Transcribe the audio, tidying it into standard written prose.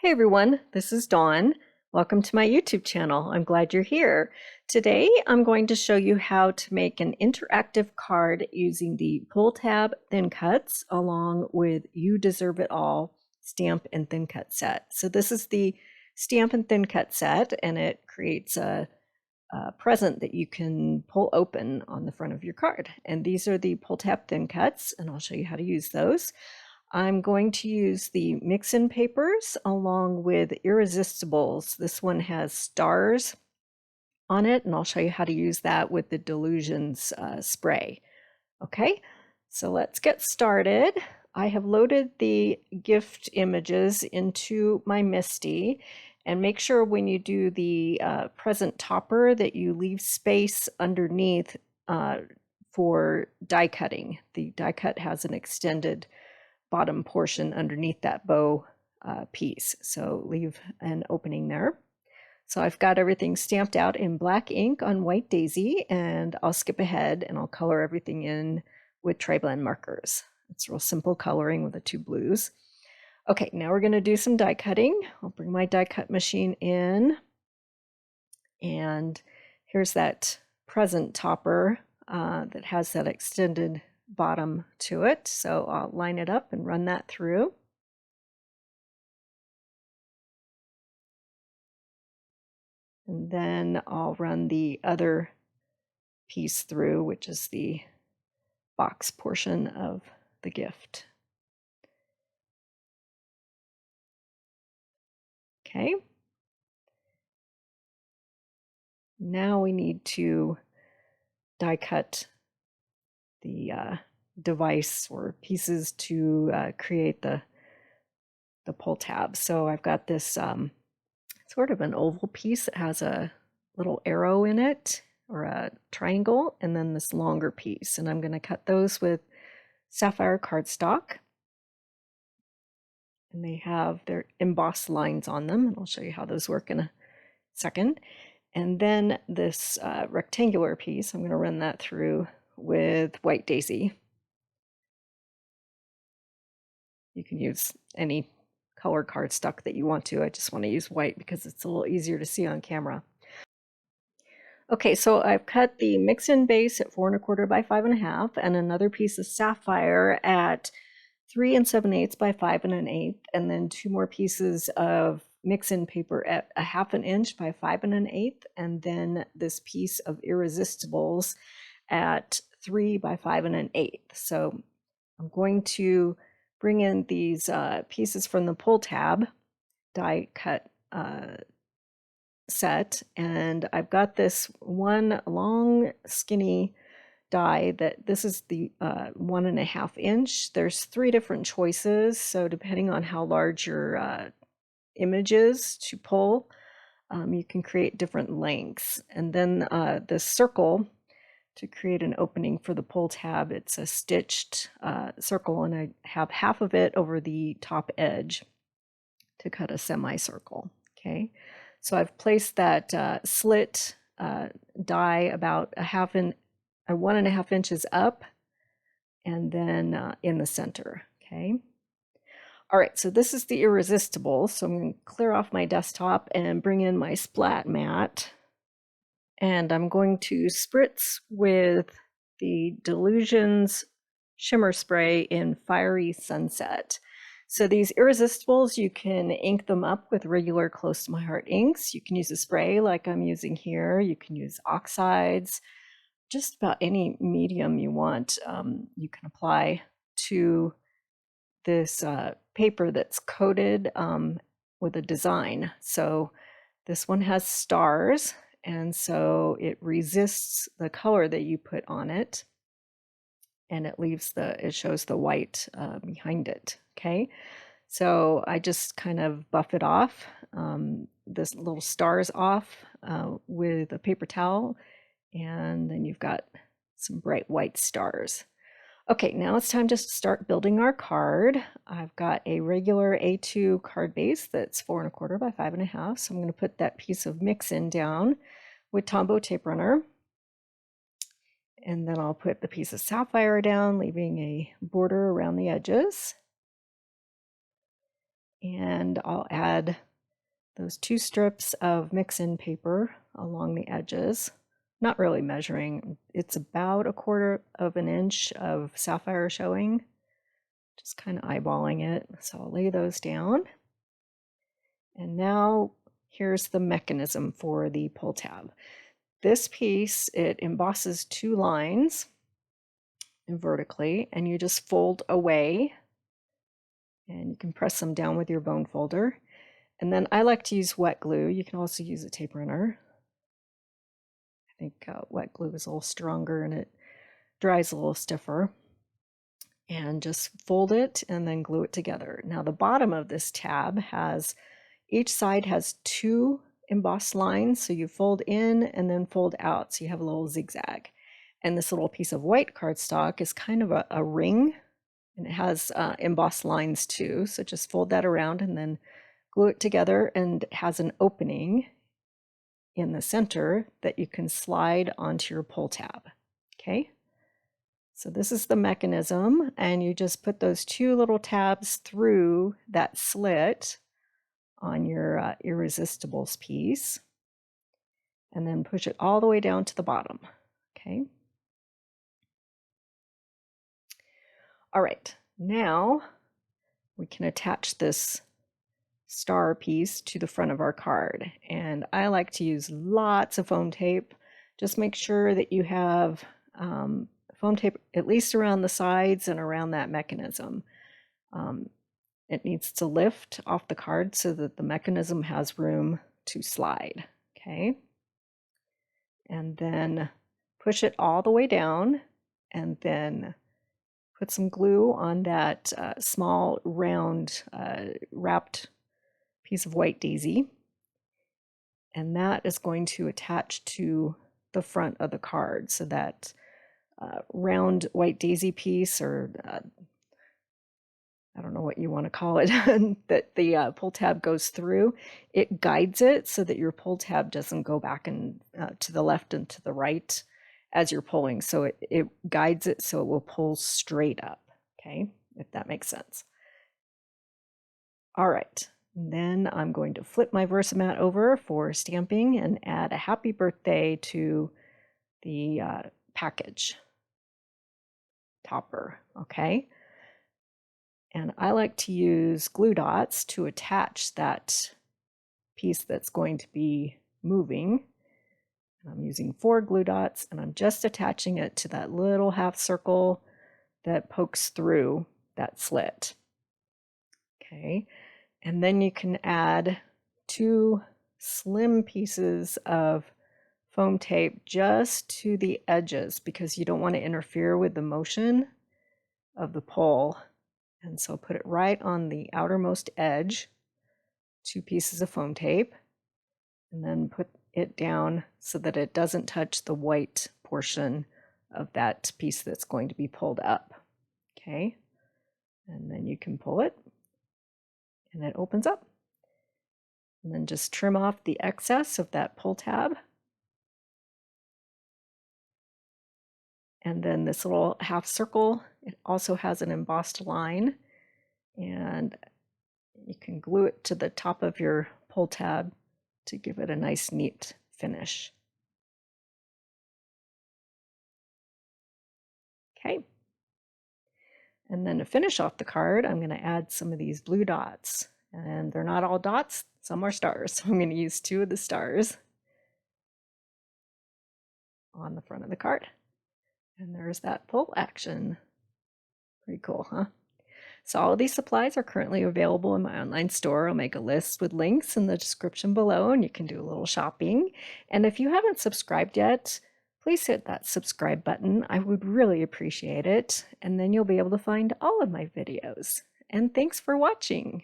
Hey everyone, this is Dawn. Welcome to my YouTube channel. I'm glad you're here. Today I'm going to show you how to make an interactive card using the Pulltab thin cuts along with You Deserve It All stamp and thin cut set. So this is the stamp and thin cut set, and it creates a present that you can pull open on the front of your card. And these are the Pulltab thin cuts, and I'll show you how to use those. I'm going to use the mix-in papers along with Irresistibles. This one has stars on it, and I'll show you how to use that with the Delusions spray. Okay, so let's get started. I have loaded the gift images into my MISTI, and make sure when you do the present topper that you leave space underneath for die cutting. The die cut has an extended bottom portion underneath that bow piece, so leave an opening there. So I've got everything stamped out in black ink on white daisy, and I'll skip ahead and I'll color everything in with tri-blend markers. It's real simple coloring with the two blues. Okay, now we're going to do some die cutting. I'll bring my die cut machine in, and here's that present topper that has that extended bottom to it. So I'll line it up and run that through. And then I'll run the other piece through, which is the box portion of the gift. Okay. Now we need to die cut the device or pieces to create the pull tab. So I've got this sort of an oval piece that has a little arrow in it, or a triangle, and then this longer piece. And I'm going to cut those with sapphire cardstock. And they have their embossed lines on them, and I'll show you how those work in a second. And then this rectangular piece, I'm going to run that through with white daisy. You can use any color cardstock that you want to. I just want to use white because it's a little easier to see on camera. Okay, so I've cut the mix-in base at 4 1/4 by 5 1/2, and another piece of sapphire at 3 7/8 by 5 1/8, and then two more pieces of mix-in paper at 1/2 inch by 5 1/8, and then this piece of Irresistibles at 3 by 5 1/8. So I'm going to bring in these pieces from the pull tab die cut set, and I've got this one long skinny die that this is the 1 1/2 inch. There's 3 different choices, so depending on how large your image is to pull, you can create different lengths. And then the circle to create an opening for the pull tab, it's a stitched circle, and I have half of it over the top edge to cut a semicircle. Okay, so I've placed that slit die about 1 1/2 inches up, and then in the center. Okay. All right, so this is the Irresistible. So I'm going to clear off my desktop and bring in my splat mat. And I'm going to spritz with the Delusions shimmer spray in Fiery Sunset. So these Irresistibles, you can ink them up with regular Close to My Heart inks. You can use a spray like I'm using here. You can use oxides, just about any medium you want. You can apply to this paper that's coated with a design. So this one has stars, and so it resists the color that you put on it, and it shows the white behind it. Okay, so I just kind of buff it off, this little stars off with a paper towel, and then you've got some bright white stars. Okay, now it's time to start building our card. I've got a regular A2 card base that's 4 1/4 by 5 1/2. So I'm going to put that piece of mix-in down with Tombow tape runner. And then I'll put the piece of sapphire down, leaving a border around the edges. And I'll add those 2 strips of mix-in paper along the edges. Not really measuring, it's about 1/4 of an inch of sapphire showing. Just kind of eyeballing it. So I'll lay those down. And now here's the mechanism for the pull tab. This piece, it embosses 2 lines vertically, and you just fold away, and you can press them down with your bone folder. And then I like to use wet glue. You can also use a tape runner. I think wet glue is a little stronger and it dries a little stiffer. And just fold it and then glue it together. Now the bottom of this tab has, each side has 2 embossed lines, so you fold in and then fold out, so you have a little zigzag. And this little piece of white cardstock is kind of a ring, and it has embossed lines too, so just fold that around and then glue it together, and it has an opening in the center that you can slide onto your pull tab. Okay, so this is the mechanism, and you just put those 2 little tabs through that slit on your Irresistibles piece, and then push it all the way down to the bottom. Okay. All right, now we can attach this star piece to the front of our card, and I like to use lots of foam tape. Just make sure that you have foam tape at least around the sides and around that mechanism. It needs to lift off the card so that the mechanism has room to slide. Okay, and then push it all the way down, and then put some glue on that small round wrapped piece of white daisy, and that is going to attach to the front of the card. So that round white daisy piece, or I don't know what you want to call it, that the pull tab goes through, it guides it so that your pull tab doesn't go back and to the left and to the right as you're pulling. So it guides it so it will pull straight up. Okay, if that makes sense. All right, and then I'm going to flip my Versamat over for stamping and add a happy birthday to the package topper. Okay, and I like to use glue dots to attach that piece that's going to be moving. I'm using 4 glue dots, and I'm just attaching it to that little half circle that pokes through that slit. Okay, and then you can add 2 slim pieces of foam tape just to the edges, because you don't want to interfere with the motion of the pull. And so put it right on the outermost edge, 2 pieces of foam tape, and then put it down so that it doesn't touch the white portion of that piece that's going to be pulled up. Okay, and then you can pull it and it opens up. And then just trim off the excess of that pull tab. And then this little half circle, it also has an embossed line, and you can glue it to the top of your pull tab to give it a nice, neat finish. Okay. And then to finish off the card, I'm going to add some of these blue dots. And they're not all dots, some are stars. So I'm going to use 2 of the stars on the front of the card. And there's that pull action. Pretty cool, huh? So all of these supplies are currently available in my online store. I'll make a list with links in the description below, and you can do a little shopping. And if you haven't subscribed yet, please hit that subscribe button. I would really appreciate it. And then you'll be able to find all of my videos. And thanks for watching.